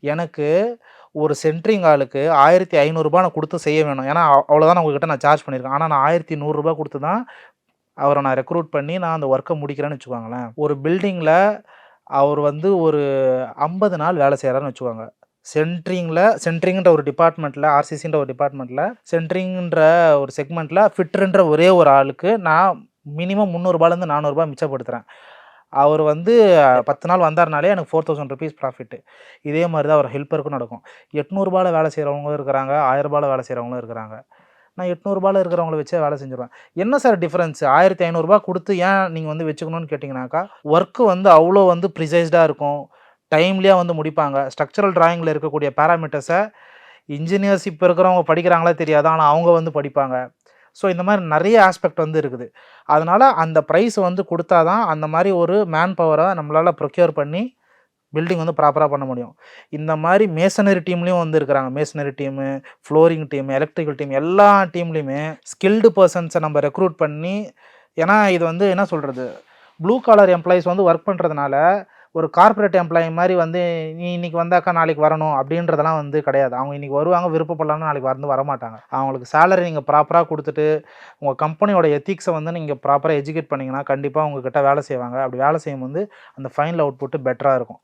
எனக்கு ஒரு சென்ட்ரிங் ஆளுக்கு ரூ. 1500 நான் குடுத்து செய்ய வேணும். ஏன்னா, அவ்வளோதான் உங்ககிட்ட நான் சார்ஜ் பண்ணியிருக்கேன். ஆனா நான் ரூ. 1100 குடுத்து தான் அவர நான் ரெக்ரூட் பண்ணி நான் அந்த ஒர்க்க முடிக்கிறேன்னு வச்சுக்கோங்களேன். ஒரு பில்டிங்ல அவர் வந்து ஒரு 50 நாள் வேலை செய்றாருன்னு வச்சுக்கோங்க. சென்ட்ரிங்ன்ற ஒரு டிபார்ட்மெண்ட்ல, ஆர்சிசின்ற ஒரு டிபார்ட்மெண்ட்ல, சென்ட்ரிங்ன்ற ஒரு செக்மெண்ட்ல ஃபிட்டர்ன்ற ஒரே ஒரு ஆளுக்கு நான் மினிமம் ரூ. 300லேருந்து ரூ. 400 மிச்சப்படுத்துறேன். அவர் வந்து 10 நாள் வந்தாருனாலே எனக்கு ₹4000 ப்ராஃபிட். இதே மாரி தான் ஒரு ஹெல்ப்பருக்கும் நடக்கும். ரூ. 800 வேலை செய்றவங்களும் இருக்கிறாங்க. ரூ. 1000 வேலை செய்றவங்களும் இருக்கிறாங்க. நான் ரூ. 800 இருக்கிறவங்கள வச்சே வேலை செஞ்சுருவேன். என்ன சார் டிஃபரன்ஸ்? ரூ. 1500 குடுத்து ஏன் நீங்க வந்து வச்சுக்கணும்னு கேட்டீங்கன்னாக்கா, ஒர்க் வந்து அவ்ளோ வந்து ப்ரிசைஸ்டா இருக்கும். டைம்லியா வந்து முடிப்பாங்க. ஸ்ட்ரக்சரல் டிராயிங்ல இருக்கக்கூடிய பாராமீட்டர்ஸ இன்ஜினியர்ஸ் இப்ப இருக்கிறவங்க படிக்கிறாங்களா தெரியாது. ஆனா அவங்க வந்து படிப்பாங்க. ஸோ இந்த மாரி நெறைய ஆஸ்பெக்ட் வந்து இருக்குது. அதனால அந்த பிரைஸ் வந்து குடுத்தா தான் அந்த மாரி ஒரு மேன் பவர நம்மளால ப்ரொக்யூர் பண்ணி பில்டிங் வந்து ப்ராப்பரா பண்ண முடியும். இந்த மாரி மேசனரி டீம்லயும் வந்து இருக்கிறாங்க. Masonry team, flooring team, electrical team எல்லா டீம்லயுமே ஸ்கில்டு பெர்சன்ஸ நம்ம ரெக்ரூட் பண்ணி ஏன்னா இது வந்து என்ன சொல்றது? ப்ளூ காலர் எம்ப்ளாயீஸ் வந்து ஒர்க் பண்றதுனால, ஒரு கார்ப்பரேட் எம்ப்ளாயி மாரி வந்து நீ இன்னைக்கு வந்தாக்கா நாளைக்கு வரணும் அப்படின்றதெல்லாம் வந்து கிடையாது. அவங்க இன்னைக்கு வருவாங்க, விருப்பப்படலன்னா நாளைக்கு வந்து வரமாட்டாங்க. அவங்களுக்கு சேலரி நீங்க ப்ராப்பரா குடுத்துட்டு, உங்க கம்பெனியோட எத்திக்ஸ வந்து நீங்க ப்ராப்பரா எஜுகேட் பண்ணீங்கன்னா, கண்டிப்பா உங்ககிட்ட வேலை செய்வாங்க. அப்படி வேலை செய்யும்போது அந்த ஃபைனல் அவுட்புட் பெட்டரா இருக்கும்.